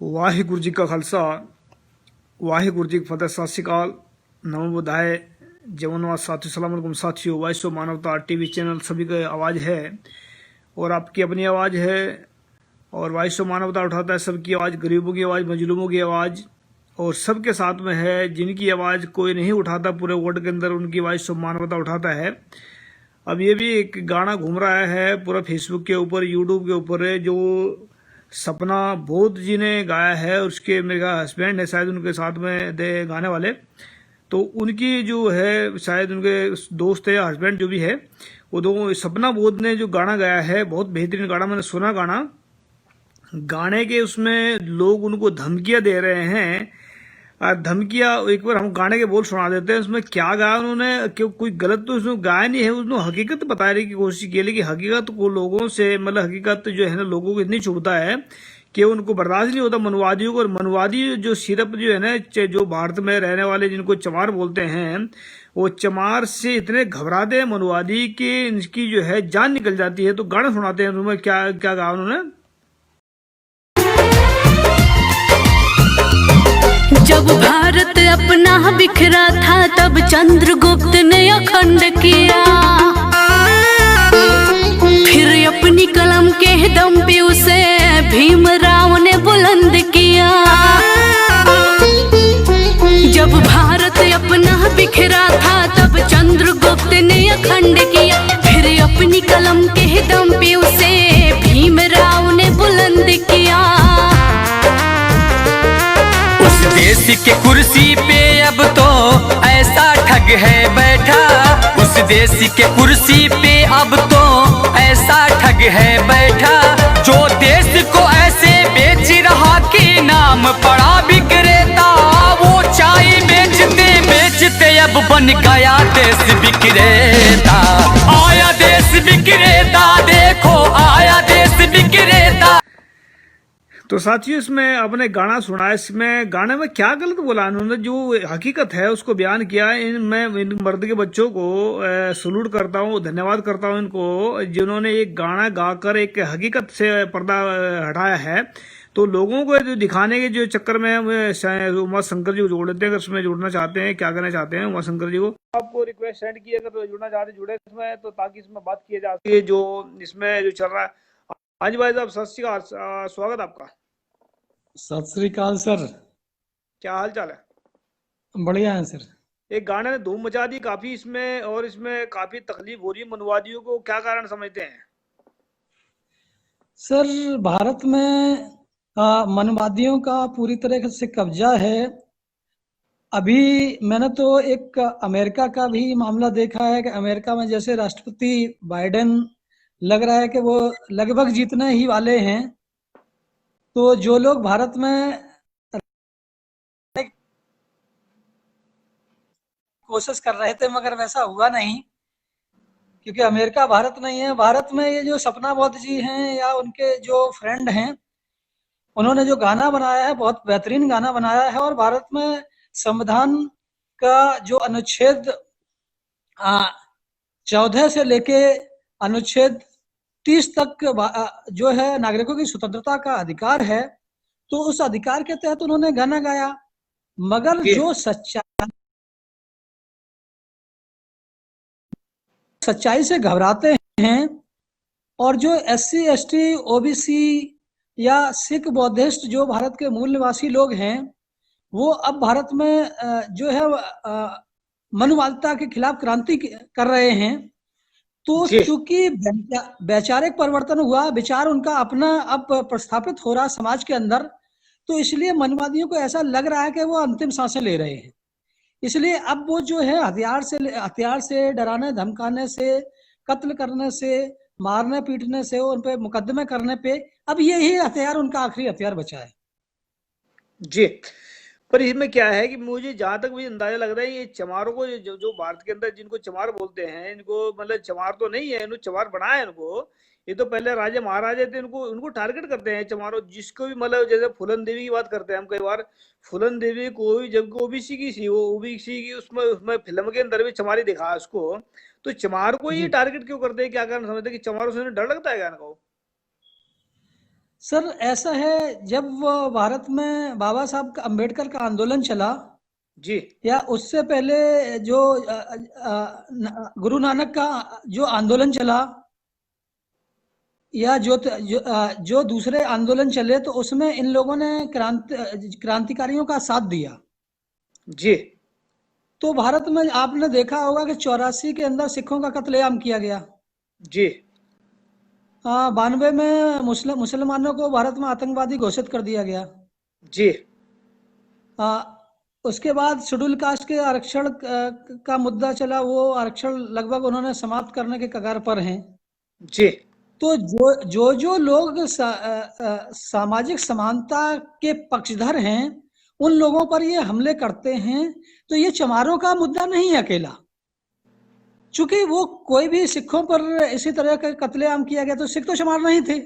वाहिगुरु जी का खालसा वाहिगुरु जी की फतेह। सत श्री अकाल, नमो बुधाय, जवनवाद साथियों, सलाम अलैकुम साथियों। वॉइस ऑफ मानवता टीवी चैनल सभी का आवाज़ है और आपकी अपनी आवाज़ है और वॉइस ऑफ मानवता उठाता है सबकी आवाज़, गरीबों की आवाज़, मजलूमों की आवाज़ और सबके साथ में है। जिनकी आवाज़ कोई नहीं उठाता पूरे वर्ल्ड के अंदर, उनकी वॉइस ऑफ मानवता उठाता है। अब ये भी एक गाना घूम रहा है पूरा फेसबुक के ऊपर, यूट्यूब के ऊपर है, जो सपना बोध जी ने गाया है। उसके मेरे हस्बैंड है शायद उनके साथ में दे गाने वाले, तो उनकी जो है शायद उनके दोस्त है, हस्बैंड जो भी है, वो दो सपना बोध ने जो गाना गाया है, बहुत बेहतरीन गाना, मैंने सुना गाना। गाने के उसमें लोग उनको धमकियां दे रहे हैं। धमकियां, एक बार हम गाने के बोल सुना देते हैं। उसमें क्या गाया उन्होंने, क्यों कोई गलत तो उसमें गाया नहीं है, उसने हकीकत बताने की कोशिश की है। लेकिन हकीकत को लोगों से, मतलब हकीकत जो है ना, लोगों को इतनी चुभता है कि उनको बर्दाश्त नहीं होता मनुवादियों को। और मनुवादी जो सिर्फ जो है ना, जो भारत में रहने वाले जिनको चमार बोलते हैं, वो चमार से इतने घबराते हैं मनुवादी कि इनकी जो है जान निकल जाती है। तो गाना सुनाते हैं, उन्होंने क्या क्या गाया उन्होंने। जब भारत अपना बिखरा था तब चंद्रगुप्त ने अखंड किया, फिर अपनी कलम के दम पे उसे भीमराव ने बुलंद किया। जब भारत अपना बिखरा था तब चंद्रगुप्त ने अखंड किया, फिर अपनी कलम के दम पे उसे भीमराव ने बुलंद किया। देश के कुर्सी पे अब तो ऐसा ठग है बैठा, उस देश के कुर्सी पे अब तो ऐसा ठग है बैठा, जो देश को ऐसे बेच रहा कि नाम पड़ा विक्रेता। वो चाय बेचते बेचते अब बन गया देश विक्रेता। आया देश विक्रेता, देखो आया देश विक्रेता। तो साथियों, इसमें आपने गाना सुना, इसमें गाने में क्या गलत बोला उन्होंने, जो हकीकत है उसको बयान किया। मैं इन मर्द के बच्चों को सलूट करता हूँ, धन्यवाद करता हूँ इनको, जिन्होंने एक गाना गाकर एक हकीकत से पर्दा हटाया है। तो लोगों को जो दिखाने के जो चक्कर में उमा शंकर जी को जोड़ देते हैं। अगर इसमें जुड़ना चाहते हैं, क्या करना चाहते हैं उमा शंकर जी को, आपको रिक्वेस्ट सेंड किया, अगर जुड़ना चाहते जुड़े इसमें, तो ताकि इसमें बात की जा सके जो इसमें जो चल रहा है। हाँ जी भाई साहब, सत श्री अकाल, स्वागत आपका। सत श्री अकाल सर, क्या हाल चाल है? बढ़िया है सर। एक गाने ने धूम मचा दी काफी इसमें, और इसमें काफी तकलीफ हो रही है मनुवादियों को, क्या कारण समझते हैं? सर, भारत में मनवादियों का पूरी तरह से कब्जा है। अभी मैंने तो एक अमेरिका का भी मामला देखा है कि अमेरिका में जैसे राष्ट्रपति बाइडेन लग रहा है कि वो लगभग जीतने ही वाले हैं। तो जो लोग भारत में कोशिश कर रहे थे मगर वैसा हुआ नहीं, क्योंकि अमेरिका भारत नहीं है। भारत में ये जो सपना बोध जी हैं या उनके जो फ्रेंड हैं, उन्होंने जो गाना बनाया है, बहुत बेहतरीन गाना बनाया है। और भारत में संविधान का जो अनुच्छेद 14 से लेके अनुच्छेद 30 तक जो है नागरिकों की स्वतंत्रता का अधिकार है, तो उस अधिकार के तहत उन्होंने गाना गाया। मगर जो सच्चाई से घबराते हैं और जो SC ST OBC या सिख बौद्धिस्ट जो भारत के मूल निवासी लोग हैं, वो अब भारत में जो है मनुवादिता के खिलाफ क्रांति कर रहे हैं। तो चूंकि वैचारिक परिवर्तन हुआ, विचार उनका अपना अब प्रस्थापित हो रहा समाज के अंदर, तो इसलिए मनुवादियों को ऐसा लग रहा है कि वो अंतिम सांसें ले रहे हैं। इसलिए अब वो जो है हथियार से डराने धमकाने से, कत्ल करने से, मारने पीटने से, उन पे मुकदमे करने पे, अब यही हथियार उनका आखिरी हथियार बचा है। जी, पर इसमें क्या है कि मुझे जहां तक मुझे अंदाजा लग रहा है, ये चमारों को जो भारत के अंदर जिनको चमार बोलते हैं, इनको मतलब चमार तो नहीं है, इनको चमार बनाया है इनको। ये तो पहले राजा महाराजा थे, इनको उनको टारगेट करते हैं चमारों, जिसको भी मतलब जैसे फूलन देवी की बात करते हैं हम कई बार। फूलन देवी को भी जब ओबीसी की थी, वो ओबीसी की उसमें उसमें फिल्म के अंदर भी चमारी दिखा उसको। तो चमार को ये टारगेट क्यों करते हैं, क्या कारण समझते हैं कि चमारों से डर लगता है क्या इनको? सर ऐसा है, जब वो भारत में बाबा साहब का अम्बेडकर का आंदोलन चला, जी या उससे पहले जो गुरु नानक का जो आंदोलन चला, या जो दूसरे आंदोलन चले, तो उसमें इन लोगों ने क्रांतिकारियों का साथ दिया। जी तो भारत में आपने देखा होगा कि 84 के अंदर सिखों का कत्लेआम किया गया। जी 92 में मुसलमानों को भारत में आतंकवादी घोषित कर दिया गया। जी आ, उसके बाद शेड्यूल कास्ट के आरक्षण का मुद्दा चला, वो आरक्षण लगभग उन्होंने समाप्त करने के कगार पर हैं। जी तो जो लोग सामाजिक समानता के पक्षधर हैं, उन लोगों पर ये हमले करते हैं, तो ये चमारों का मुद्दा नहीं है अकेला। चूंकि वो कोई भी सिखों पर इसी तरह का कत्लेआम किया गया, तो सिख तो चमार नहीं थे।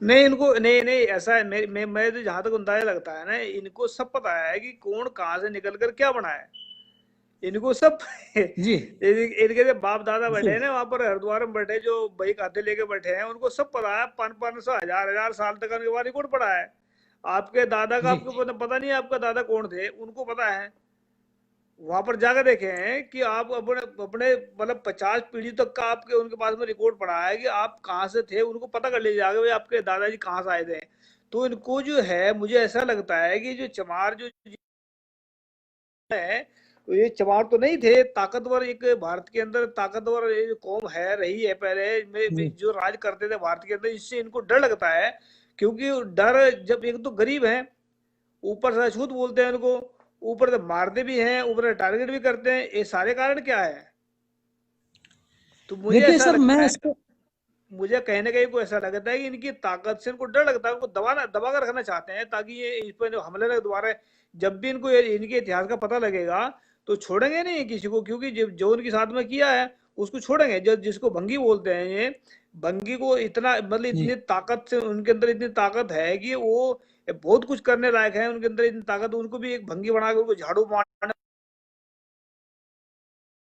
नहीं, इनको नहीं नहीं ऐसा है, मैं तो जहां तक अंदाजा लगता है ना, इनको सब पता है कि कौन कहाँ से निकल कर क्या बना है। इनको सब जी इनके जो बाप दादा बैठे हैं जी ना वहां पर हरिद्वार में बैठे, जो बही खाते लेके बैठे हैं, उनको सब पता है। 500 हजार हजार साल तक उनके बाद रिकॉर्ड पड़ा है। आपके दादा का जी आपको पता नहीं है आपका दादा कौन थे, उनको पता है। वहां पर जाकर देखे हैं कि आप अपने अपने मतलब 50 पीढ़ी तक का आपके उनके पास में रिकॉर्ड पड़ा है कि आप कहाँ से थे, उनको पता कर लीजिए जाके भाई आपके दादाजी कहाँ से आए थे। तो इनको जो है, मुझे ऐसा लगता है कि जो चमार जो है, तो ये चमार तो नहीं थे। ताकतवर एक भारत के अंदर ताकतवर ये कौम है, रही है पहले जी जो राज करते थे भारत के अंदर, इससे इनको डर लगता है। क्योंकि डर, जब एक तो गरीब है, ऊपर से छूत बोलते हैं इनको, ऊपर से मारते भी हैं, ऊपर से टारगेट भी करते हैं। ये सारे कारण क्या है? तो मुझे देखिए ऐसा सर, लगता मैं है, इसको मुझे कहीं ना कहीं को ऐसा लगता है कि इनकी ताकत से इनको डर लगता है, उनको दबा कर रखना चाहते हैं, ताकि ये इस पर हमले ना दोबारा। जब भी इनको इनके इतिहास का पता लगेगा तो छोड़ेंगे नहीं किसी को, क्योंकि जो उनके साथ में किया है उसको छोड़ेंगे। जो जिसको भंगी बोलते हैं, ये भंगी को इतना मतलब जी इतनी ताकत से उनके अंदर इतनी ताकत है कि वो बहुत कुछ करने लायक है। उनके अंदर इतनी ताकत, उनको भी एक भंगी बना के उनको झाड़ू मारने,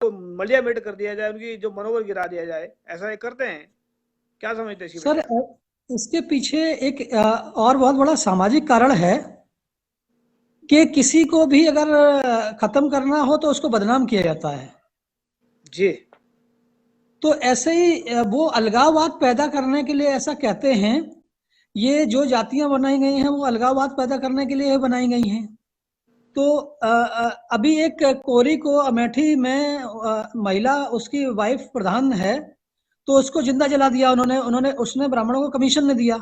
तो मलिया मेट कर दिया जाए, उनकी जो मनोबल गिरा दिया जाए, ऐसा ये करते हैं। क्या समझते हैं इसकी सर, वजह? इसके पीछे एक और बहुत बड़ा सामाजिक कारण है कि किसी को भी अगर खत्म करना हो तो उसको बदनाम किया जाता है। जी तो ऐसे ही वो अलगाववाद पैदा करने के लिए ऐसा कहते हैं। ये जो जातियां बनाई गई हैं, वो अलगाववाद पैदा करने के लिए बनाई गई हैं। तो अभी एक कोरी को अमेठी में महिला, उसकी वाइफ प्रधान है, तो उसको जिंदा जला दिया उन्होंने उन्होंने उसने ब्राह्मणों को कमीशन नहीं दिया,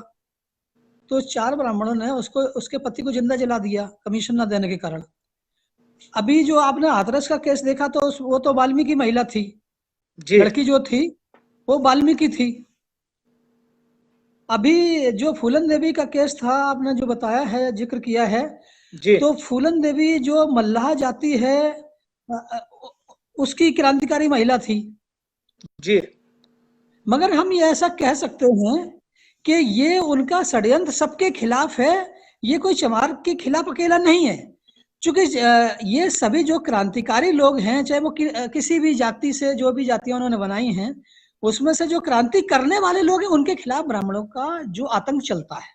तो 4 ब्राह्मणों ने उसको, उसके पति को जिंदा जला दिया कमीशन न देने के कारण। अभी जो आपने हाथरस का केस देखा, तो वो तो वाल्मीकि महिला थी, जी लड़की जो थी वो वाल्मीकि थी। अभी जो फूलन देवी का केस था, आपने जो बताया है, जिक्र किया है, जी तो फूलन देवी जो मल्लाह जाति है, उसकी क्रांतिकारी महिला थी। जी मगर हम ये ऐसा कह सकते हैं कि ये उनका षड्यंत्र सबके खिलाफ है, ये कोई चमार के खिलाफ अकेला नहीं है। चूंकि ये सभी जो क्रांतिकारी लोग हैं, चाहे वो किसी भी जाति से, जो भी जातियां उन्होंने बनाई हैं, उसमें से जो क्रांति करने वाले लोग हैं, उनके खिलाफ ब्राह्मणों का जो आतंक चलता है।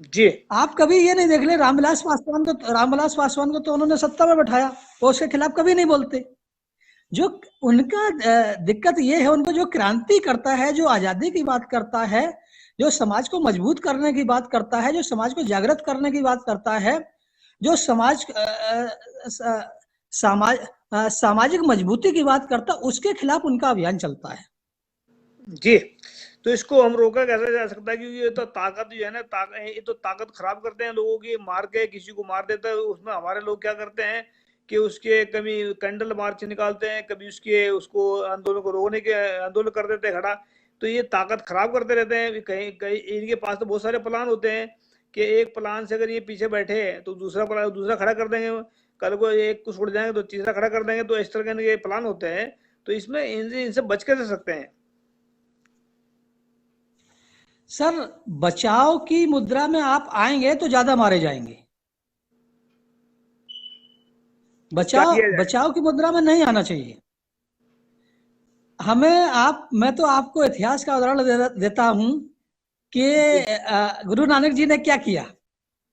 जी आप कभी ये नहीं देख ले, रामविलास पासवान को तो उन्होंने सत्ता में बैठाया, वो उसके खिलाफ कभी नहीं बोलते। जो उनका दिक्कत ये है, उनको जो क्रांति करता है, जो आजादी की बात करता है, जो समाज को मजबूत करने की बात करता है, जो समाज को जागृत करने की बात करता है, जो सामाजिक मजबूती की बात करता है, उसके खिलाफ उनका अभियान चलता है। जी तो इसको हम रोका कैसे जा सकता है? क्योंकि ये तो ताकत जो है ना, ये तो ताकत खराब करते हैं लोगों की, मार के किसी को मार देता है। उसमें हमारे लोग क्या करते हैं कि उसके कभी कैंडल मार्च निकालते हैं, कभी उसको आंदोलन को रोकने के आंदोलन कर देते हैं खड़ा। तो ये ताकत खराब करते रहते हैं। कहीं कहीं इनके पास तो बहुत सारे प्लान होते हैं कि एक प्लान से अगर ये पीछे बैठे तो दूसरा प्लान दूसरा खड़ा कर देंगे, कल को एक को छोड़ जाएंगे तो तीसरा खड़ा कर देंगे। तो इस तरह के प्लान होते हैं। तो इसमें इनसे बच कैसे सकते हैं? सर, बचाव की मुद्रा में आप आएंगे तो ज्यादा मारे जाएंगे। तो क्या किया जाए? बचाव की मुद्रा में नहीं आना चाहिए हमें। मैं तो आपको इतिहास का उदाहरण देता हूं कि गुरु नानक जी ने क्या किया,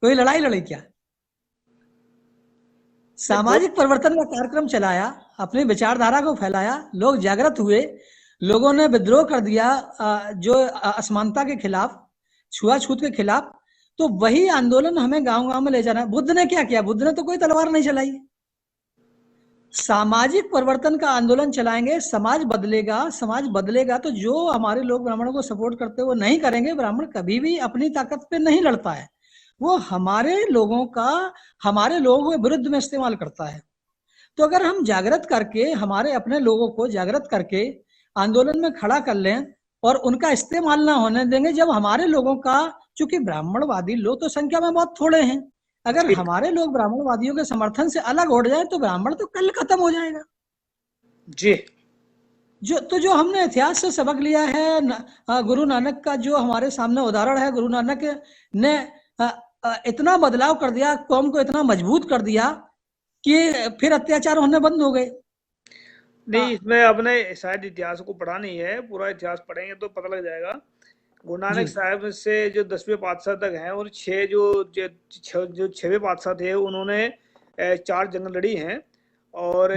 कोई लड़ाई लड़ी क्या? सामाजिक परिवर्तन का कार्यक्रम चलाया, अपनी विचारधारा को फैलाया, लोग जागृत हुए, लोगों ने विद्रोह कर दिया जो असमानता के खिलाफ, छुआछूत के खिलाफ। तो वही आंदोलन हमें गांव गांव में ले जाना है। बुद्ध ने क्या किया? बुद्ध ने तो कोई तलवार नहीं चलाई। सामाजिक परिवर्तन का आंदोलन चलाएंगे, समाज बदलेगा। समाज बदलेगा तो जो हमारे लोग ब्राह्मणों को सपोर्ट करते हैं वो नहीं करेंगे। ब्राह्मण कभी भी अपनी ताकत पे नहीं लड़ता है, वो हमारे लोगों के विरुद्ध में इस्तेमाल करता है। तो अगर हम जागृत करके, हमारे अपने लोगों को जागृत करके आंदोलन में खड़ा कर लें और उनका इस्तेमाल ना होने देंगे, जब हमारे लोगों का, चूंकि ब्राह्मणवादी लोग तो संख्या में बहुत थोड़े हैं, अगर हमारे लोग ब्राह्मणवादियों के समर्थन से अलग उठ जाए तो ब्राह्मण तो कल खत्म हो जाएगा जी। जो हमने इतिहास से सबक लिया है, गुरु नानक का जो हमारे सामने उदाहरण है, गुरु नानक ने इतना बदलाव कर दिया, कौम को इतना मजबूत कर दिया कि फिर अत्याचार होने बंद हो गए। नहीं, इसमें अपने शायद इतिहास को पढ़ा नहीं है, पूरा इतिहास पढ़ेंगे तो पता लग जाएगा। गुरु नानक साहब से जो 10वें पातशाह तक हैं, और जो 6वें पातशाह थे, उन्होंने 4 जंग लड़ी हैं। और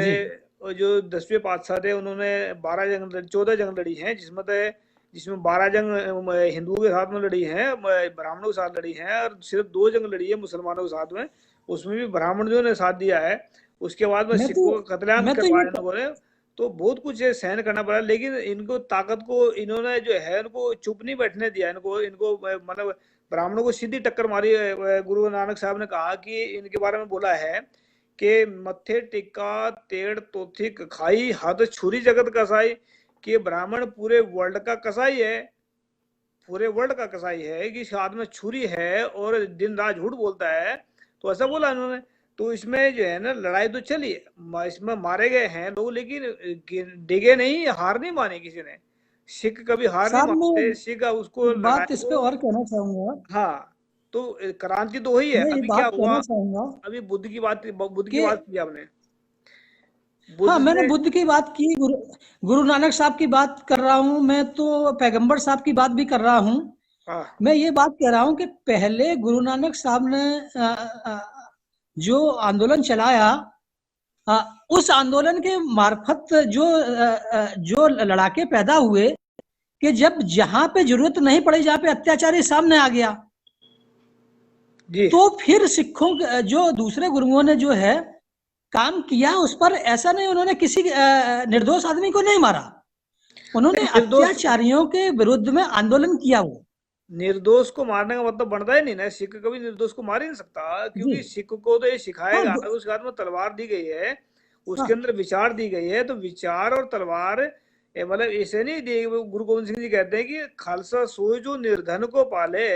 जो 10वें पातशाह थे उन्होंने 14 जंग लड़ी हैं, जिसमें 12 जंग हिंदुओं के साथ में लड़ी हैं, ब्राह्मणों के साथ लड़ी हैं, और सिर्फ 2 जंग लड़ी है मुसलमानों के साथ में, उसमें भी ब्राह्मण जो ने साथ दिया है। उसके बाद में सिखों का कत्लेआम करवाया लोगों ने, तो बहुत कुछ सहन करना पड़ा। लेकिन इनको ताकत को इन्होंने जो है इनको चुप नहीं बैठने दिया, इनको मतलब ब्राह्मणों को सीधी टक्कर मारी। गुरु नानक साहब ने कहा कि इनके बारे में बोला है कि मत्थे टिक्का तेड़ तोथिक खाई, हाथ छुरी जगत कसाई, कि ब्राह्मण पूरे वर्ल्ड का कसाई है, पूरे वर्ल्ड का कसाई है, कि हाथ में छुरी है और दिन रात झूठ बोलता है। तो ऐसा बोला इन्होंने। तो इसमें जो है ना, लड़ाई तो चली, इसमें मारे गए हैं लोग, लेकिन डिगे नहीं, हार नहीं मानी किसी ने। सिख कभी हार नहीं मानते, सिख उसको बात इस पे और कहना चाहूंगा। हाँ, तो क्रांति तो वही है। अभी क्या हुआ, अभी बुद्ध की बात की आपने। हाँ, मैंने बुद्ध की बात की, गुरु नानक साहब की बात कर रहा हूँ मैं, तो पैगंबर साहब की बात भी कर रहा हूँ। मैं ये बात कह रहा हूँ कि पहले गुरु नानक साहब ने जो आंदोलन चलाया, उस आंदोलन के मार्फत जो लड़ाके पैदा हुए कि जब जहां पे जरूरत नहीं पड़ी, जहां पे अत्याचारी सामने आ गया, तो फिर सिखों जो दूसरे गुरुओं ने जो है काम किया, उस पर ऐसा नहीं, उन्होंने किसी निर्दोष आदमी को नहीं मारा, उन्होंने अत्याचारियों के विरुद्ध में आंदोलन किया। वो निर्दोष को मारने का मतलब बनता ही नहीं ना, सिख कभी निर्दोष को मार ही नहीं सकता, क्योंकि सिख को तो ये सिखाया गया है, उसके हाथ में तलवार दी गई है, उसके अंदर विचार दी गई है। तो विचार और तलवार मतलब ऐसे नहीं दी। गुरु गोविंद सिंह जी कहते हैं कि खालसा सोए जो निर्धन को पाले,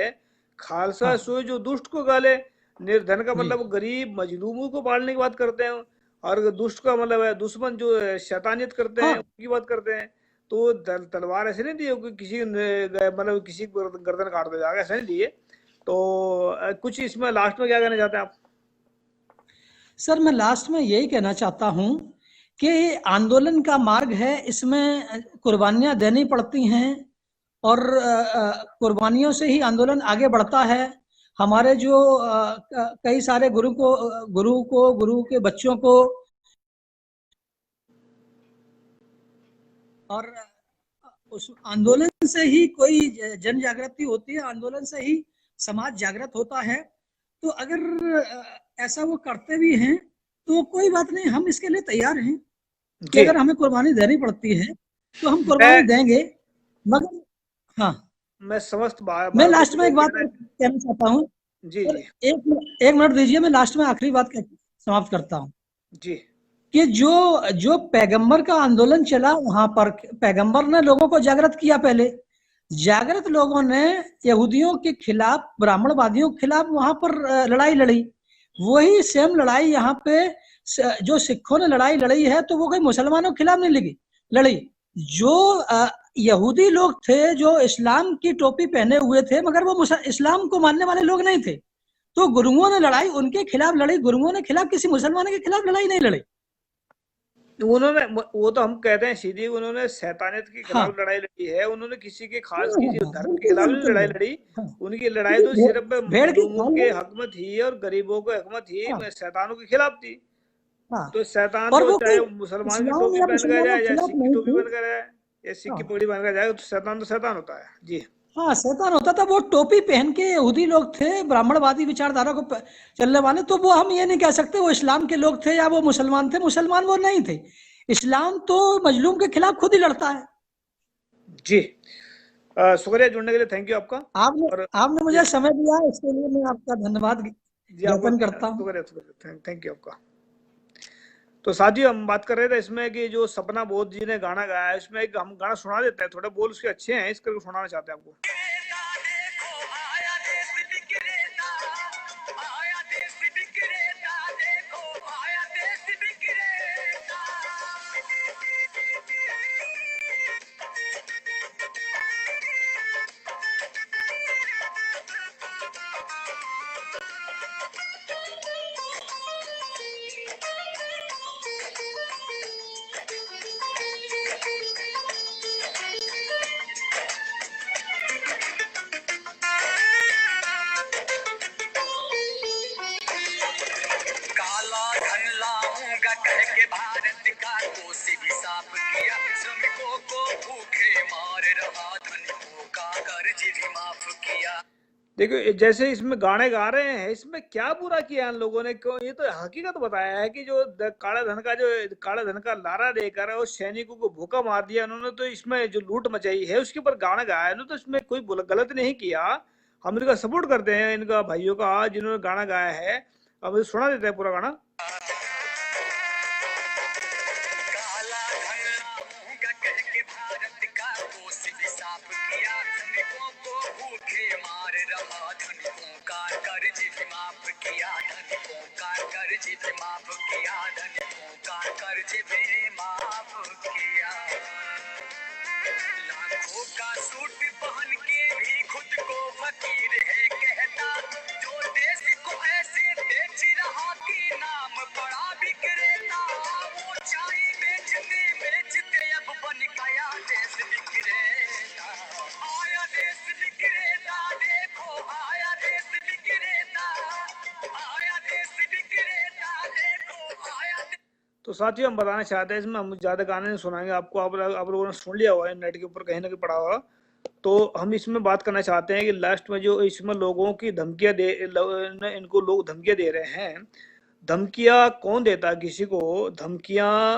खालसा सोए जो दुष्ट को गाले। निर्धन का मतलब गरीब मजलूमों को पालने की बात करते हैं, और दुष्ट का मतलब है दुश्मन जो शैतानियत करते हैं उनकी बात करते हैं। तो तलवार ऐसे नहीं दी किसी मतलब किसी गर्दन काट दे जाएगा, ऐसे नहीं दिए। तो कुछ इसमें लास्ट में क्या कहना चाहते हैं आप? सर, मैं लास्ट में यही कहना चाहता हूं कि आंदोलन का मार्ग है, इसमें कुर्बानियां देनी पड़ती हैं, और कुर्बानियों से ही आंदोलन आगे बढ़ता है। हमारे जो कई सारे गुरु के बच्चों को, और उस आंदोलन से ही कोई जन जागृति होती है, आंदोलन से ही समाज जागृत होता है। तो अगर ऐसा वो करते भी हैं तो कोई बात नहीं, हम इसके लिए तैयार हैं कि अगर हमें कुर्बानी देनी पड़ती है तो हम कुर्बानी देंगे। मगर हाँ, मैं लास्ट में एक बात कहना चाहता हूँ जी। एक मिनट दीजिए, मैं लास्ट में आखिरी बात समाप्त करता हूँ जी, कि जो पैगंबर का आंदोलन चला, वहां पर पैगंबर ने लोगों को जागृत किया। पहले जागृत लोगों ने यहूदियों के खिलाफ, ब्राह्मणवादियों के खिलाफ वहां पर लड़ाई लड़ी। वही सेम लड़ाई यहाँ पे जो सिखों ने लड़ाई लड़ी है, तो वो कोई मुसलमानों के खिलाफ नहीं लड़ी। जो यहूदी लोग थे, जो इस्लाम की टोपी पहने हुए थे, मगर वो इस्लाम को मानने वाले लोग नहीं थे, तो गुरुओं ने लड़ाई उनके खिलाफ लड़ी। गुरुओं ने खिलाफ किसी मुसलमान के खिलाफ लड़ाई नहीं लड़ी। उन्होंने वो तो हम कहते हैं सीधी, उन्होंने शैतानियत के हाँ खिलाफ लड़ाई लड़ी है, उन्होंने किसी के हाँ खास हाँ किसी हाँ, धर्म के बिल्कुल खिलाफ नहीं बिल्कुल। लड़ाई लड़ी। हाँ, उनकी लड़ाई क्योंकि तो सिर्फ भेड़ की मजलूमों खाल के है। हक में थी और गरीबों के हक में थी, हाँ शैतानों के खिलाफ थी। हाँ, तो शैतान और तो वो चाहे कोई मुसलमान की इस्लाम टोपी या पहन कर मुसलमानों जाए के या खिलाफ सिख की नहीं टोपी थी। पहन कर जाए या सिख की हाँ पगड़ी पहन कर जाए, तो शैतान होता है जी। हाँ, शैतान होता था। वो टोपी पहन के यहूदी लोग थे, ब्राह्मणवादी विचारधारा को चलने वाले, तो वो हम ये नहीं कह सकते वो इस्लाम के लोग थे या वो मुसलमान थे। मुसलमान वो नहीं थे। इस्लाम तो मजलूम के खिलाफ खुद ही लड़ता है। जी शुक्रिया जुड़ने के लिए, थैंक यू आपका। आपने और आपने जी मुझे समय दिया, इसके लिए मैं आपका धन्यवाद जी आपको ज्ञापन करता हूँ। शुक्रिया शुक्रिया, थैंक यू आपका। तो साथियों हम बात कर रहे थे इसमें कि जो सपना बोध जी ने गाना गाया है, इसमें एक हम गाना सुना देते हैं, थोड़े बोल उसके अच्छे हैं, इस करके सुनाना चाहते हैं आपको। काला धन लाऊंगा कह के भारत का कोष भी साफ किया, श्रमिकों को भूखे मार रहा, धनिकों का कर्ज भी माफ किया। देखिए जैसे इसमें गाने गा रहे हैं, इसमें क्या बुरा किया इन लोगों ने, क्यों? ये तो हकीकत बताया है कि जो काला धन का लारा देकर और सैनिकों को भूखा मार दिया उन्होंने, तो इसमें जो लूट मचाई है उसके ऊपर गाना गाया है ना, तो इसमें कोई गलत नहीं किया। हम इनका सपोर्ट करते हैं, इनका भाइयों का जिन्होंने गाना गाया है। अब सुना देते हैं पूरा गाना। काला धन लाऊंगा कह के भारत का कोष भी साफ किया, श्रमिकों को भूखे मार रहा, धनिकों का कर्ज भी माफ किया, धनिकों का कर्ज भी माफ किया, धनिकों का कर्ज भी माफ किया। लाखों का सूट पहन के भी खुद को फकीर है कहता, जो देश को ऐसे बेच रहा कि नाम बड़ा बिक्रेता, वो चाय बेचते बेचते अब बन गया देश बिक्रेता। आया देश बिक्रेता, देखो आया देश बिक्रेता, आया देश बिक्रेता, देखो आया। तो साथियों हम बताना चाहते हैं, इसमें हम ज्यादा गाने नहीं सुनाएंगे आपको, आप लोगों ने सुन लिया हुआ है नेट के ऊपर कहीं ना कहीं पड़ा हुआ। तो हम इसमें बात करना चाहते हैं कि लास्ट में जो इसमें लोगों की धमकियां इनको लोग धमकियां दे रहे हैं। धमकियां कौन देता है किसी को? धमकियां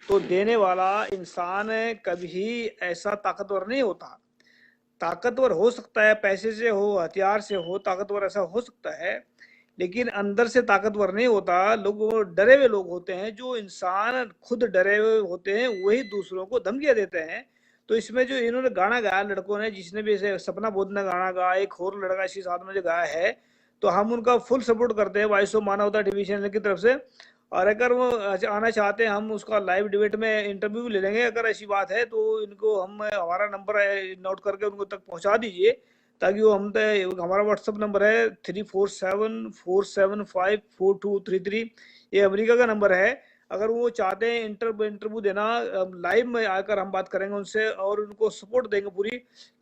तो देने वाला इंसान कभी ऐसा ताकतवर नहीं होता। ताकतवर हो सकता है, पैसे से हो, हथियार से हो, ताकतवर ऐसा हो सकता है, लेकिन अंदर से ताकतवर नहीं होता। लोग वो डरे हुए लोग होते हैं, जो इंसान खुद डरे हुए होते हैं वही दूसरों को धमकियां देते हैं। तो इसमें जो इन्होंने गाना गाया लड़कों ने, जिसने भी ऐसे सपना बोध ने गाना गाया, एक और लड़का इसी साथ में जो गाया है, तो हम उनका फुल सपोर्ट करते हैं वॉइस ऑफ मानवता टीवी चैनल की तरफ से। और अगर वो आना चाहते हैं, हम उसका लाइव डिबेट में इंटरव्यू भी ले लेंगे। अगर ऐसी बात है तो इनको हम हमारा नंबर नोट करके उनको तक पहुंचा दीजिए, ताकि वो हम हमारा व्हाट्सअप नंबर है 3474754233। ये अमेरिका का नंबर है। अगर वो चाहते हैं इंटरव्यू देना, लाइव में आकर हम बात करेंगे उनसे और उनको सपोर्ट देंगे पूरी।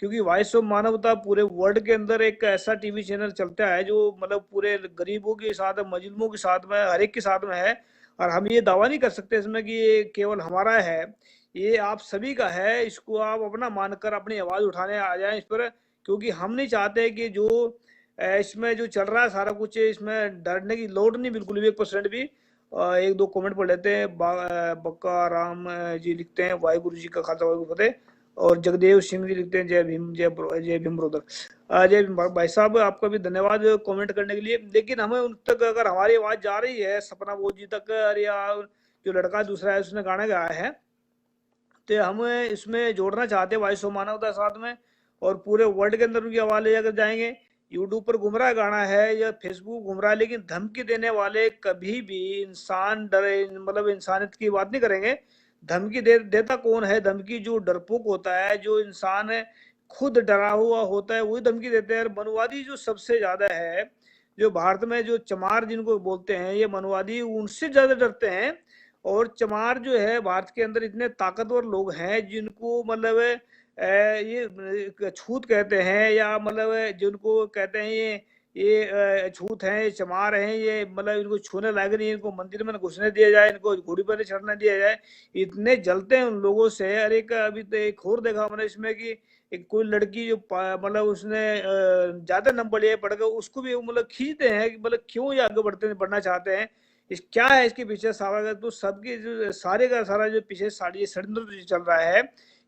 क्योंकि वॉइस ऑफ मानवता पूरे वर्ल्ड के अंदर एक ऐसा टीवी चैनल चलता है जो मतलब पूरे गरीबों के साथ, मजलूमों के साथ में, हर एक के साथ में है। और हम ये दावा नहीं कर सकते इसमें कि ये केवल हमारा है, ये आप सभी का है। इसको आप अपना मानकर अपनी आवाज उठाने आ जाएं इस पर, क्योंकि हम नहीं चाहते कि जो इसमें जो चल रहा है सारा कुछ, इसमें डरने की लोड नहीं बिल्कुल भी, 1% भी। एक दो कमेंट पढ़ लेते हैं। बक्का राम जी लिखते हैं वाहिगुरु जी का खालसा वाहिगुरु फतेह। और जगदेव सिंह जी लिखते हैं जय भीम, जय भीम ब्रदर। जय भीम भाई साहब, आपका भी धन्यवाद कमेंट करने के लिए। लेकिन हमें उन तक अगर हमारी आवाज जा रही है सपना बोध जी तक, या जो लड़का दूसरा है उसने गाना गाया है, तो हम इसमें जोड़ना चाहते हैं वॉइस ऑफ मानवता साथ में, और पूरे वर्ल्ड के अंदर उनकी आवाज ले जाकर जाएंगे। यूट्यूब पर घूम रहा है गाना है या फेसबुक घूम रहा है, लेकिन धमकी देने वाले कभी भी इंसान डरे, मतलब इंसानियत की बात नहीं करेंगे। धमकी देता कौन है? धमकी जो डरपोक होता है, जो इंसान खुद डरा हुआ होता है, वही धमकी देते हैं। मनुवादी जो सबसे ज्यादा है, जो भारत में जो चमार जिनको बोलते हैं, ये मनुवादी उनसे ज्यादा डरते हैं। और चमार जो है भारत के अंदर इतने ताकतवर लोग हैं जिनको मतलब ये छूत कहते हैं, या मतलब जिनको कहते हैं ये छूत हैं, ये चमार हैं, ये मतलब इनको छूने लायक नहीं, इनको मंदिर में न घुसने दिया जाए, इनको घोड़ी पर चढ़ने दिया जाए, इतने जलते हैं उन लोगों से। अरे अभी तो एक और देखा हमने इसमें कि एक कोई लड़की जो मतलब उसने ज्यादा नंबर लिए पढ़ के, उसको भी मतलब खींचते हैं कि मतलब क्यों ये आगे बढ़ना चाहते हैं, इस क्या है इसके पीछे सारा। तो सबकी जो सारे का सारा जो पीछे साड़ी षड्यंत्र जो चल रहा है,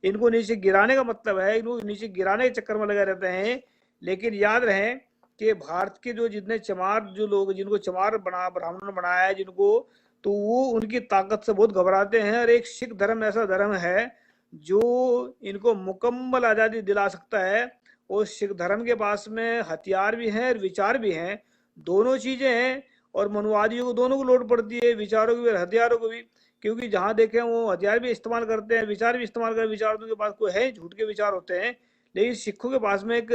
इनको नीचे गिराने का मतलब है, इनको नीचे गिराने के चक्कर में लगे रहते हैं। लेकिन याद रहे कि भारत के जो जितने चमार जो लोग, जिनको चमार ब्राह्मणों ने बनाया है जिनको, तो वो उनकी ताकत से बहुत घबराते हैं। और एक सिख धर्म ऐसा धर्म है जो इनको मुकम्मल आजादी दिला सकता है। और सिख धर्म के पास में हथियार भी हैं और विचार भी हैं, दोनों चीजें हैं। और मनुवादियों को दोनों को लोड पड़ती है, विचारों की भी और हथियारों को भी, क्योंकि जहां देखें वो हथियार भी इस्तेमाल करते हैं, विचार भी इस्तेमाल करते हैं। विचार उनके पास कोई है झूठ के विचार होते हैं, लेकिन सिखों के पास में एक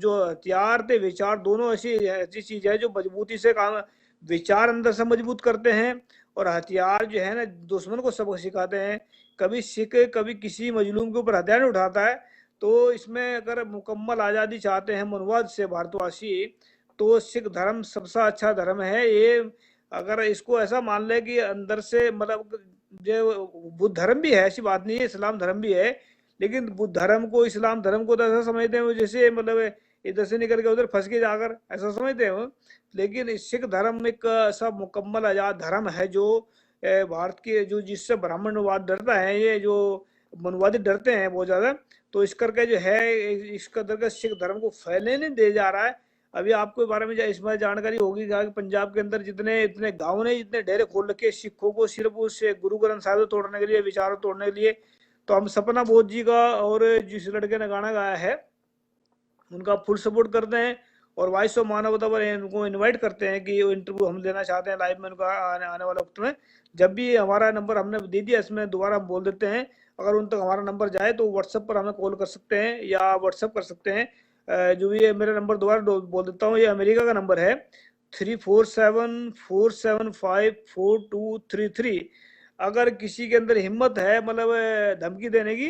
जो हथियार थे विचार, दोनों ऐसी चीज है जो मजबूती से काम, विचार अंदर से मजबूत करते हैं और हथियार जो है ना दुश्मन को सबक सिखाते हैं। कभी सिख कभी किसी मजलूम के ऊपर हथियार नहीं उठाता है। तो इसमें अगर मुकम्मल आज़ादी चाहते हैं मनुवाद से भारतवासी, तो सिख धर्म सबसे अच्छा धर्म है ये। अगर इसको ऐसा मान ले कि अंदर से मतलब जो बुद्ध धर्म भी है, ऐसी बात नहीं है, इस्लाम धर्म भी है, लेकिन बुद्ध धर्म को इस्लाम धर्म को तो ऐसा समझते हैं वो जैसे मतलब इधर से निकल के उधर फंस के जाकर, ऐसा समझते हैं वो। लेकिन सिख धर्म एक ऐसा मुकम्मल आजाद धर्म है जो भारत के जो जिससे ब्राह्मणवाद डरता है, ये जो मनुवादी डरते हैं बहुत ज्यादा, तो इस करके जो है इस करके सिख धर्म को फैलने नहीं दे जा रहा है। अभी आपको बारे में इसमें जानकारी होगी कि पंजाब के अंदर जितने इतने गांव ने जितने डेरे खोल रखे सिखों को सिर्फ उस गुरु ग्रंथ साहिब तोड़ने के लिए, विचारों तोड़ने के लिए। तो हम सपना बोध जी का और जिस लड़के ने गाना गाया है उनका फुल सपोर्ट करते हैं और वॉइस ऑफ मानवता पर उनको इनवाइट करते हैं कि इंटरव्यू हम लेना चाहते हैं लाइव में उनका आने वाले वक्त में। जब भी हमारा नंबर हमने दे दिया इसमें दोबारा हम बोल देते हैं, अगर उन तक हमारा नंबर जाए तो व्हाट्सएप पर हमें कॉल कर सकते हैं या व्हाट्सएप कर सकते हैं। जो भी है मेरा नंबर दोबारा बोल देता हूँ, ये अमेरिका का नंबर है 3474754233। अगर किसी के अंदर हिम्मत है मतलब धमकी देने की,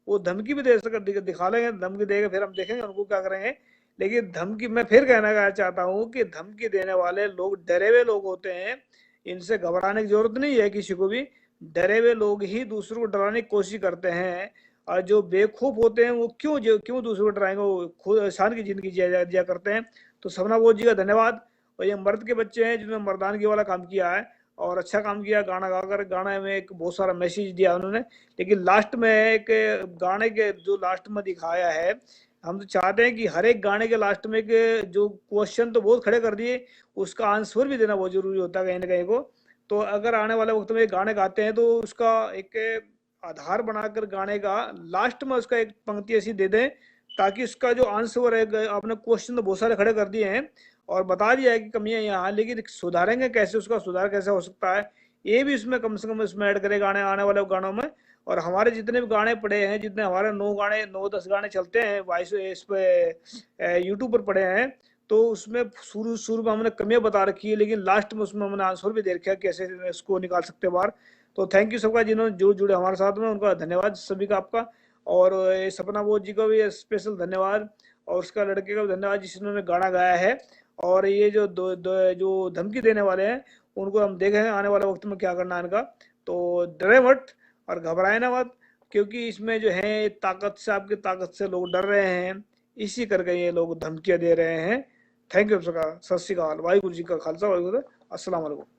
वो धमकी भी दे सकते, दिखा लेंगे धमकी देगा, फिर हम देखेंगे उनको क्या करेंगे। लेकिन धमकी, मैं फिर कहना चाहता हूँ कि धमकी देने वाले लोग डरे हुए लोग होते हैं, इनसे घबराने की जरूरत नहीं है किसी को भी। डरे हुए लोग ही दूसरों को डराने की कोशिश करते हैं, और जो बेखौफ होते हैं वो क्यों दूसरों को डराएंगे, वो खुद शान की जिंदगी जिया करते हैं। तो सपना बोध जी का धन्यवाद। और ये मर्द के बच्चे हैं जिन्होंने मर्दानगी वाला काम किया है और अच्छा काम किया, गाना गाकर, गाना में एक बहुत सारा मैसेज दिया उन्होंने। लेकिन लास्ट में एक गाने के जो लास्ट में दिखाया है, हम तो चाहते हैं कि हर एक गाने के लास्ट में एक जो क्वेश्चन तो बहुत खड़े कर दिए, उसका आंसर भी देना बहुत जरूरी होता है कहीं ना कहीं को। तो अगर आने वाले वक्त में गाने गाते हैं तो उसका एक आधार बनाकर गाने का लास्ट में उसका एक पंक्ति ऐसी दे दें ताकि उसका जो आंसर है, आपने क्वेश्चन तो बहुत सारे खड़े कर दिए हैं और बता दिया है कि कमियां यहाँ, लेकिन सुधारेंगे कैसे, उसका सुधार कैसे हो सकता है, ये भी इसमें कम से कम इसमें ऐड करें गाने आने वाले गानों में। और हमारे जितने भी गाने पड़े हैं, जितने हमारे 9-10 गाने चलते हैं वॉइस इस पे यूट्यूब पर पड़े हैं, तो उसमें शुरू में हमने कमियां बता रखी है, लेकिन लास्ट में उसमें हमने आंसर भी दे रखा है कैसे इसको निकाल सकते हैं बाहर। तो थैंक यू सबका जिन्होंने जो जुड़े हमारे साथ में, उनका धन्यवाद सभी का आपका। और सपना बोध जी का भी स्पेशल धन्यवाद और उसका लड़के का भी धन्यवाद जिन्होंने गाना गाया है। और ये जो जो धमकी देने वाले हैं उनको हम देखेंगे आने वाले वक्त में क्या करना है इनका। तो डरे मत और घबराए ना मत, क्योंकि इसमें जो है ताकत से, आपकी ताकत से लोग डर रहे हैं, इसी करके ये लोग धमकियां दे रहे हैं। थैंक यू सबका, सत श्री अकाल, वाहिगुरु जी का खालसा, वाहिगुरु, अस्सलाम वालेकुम।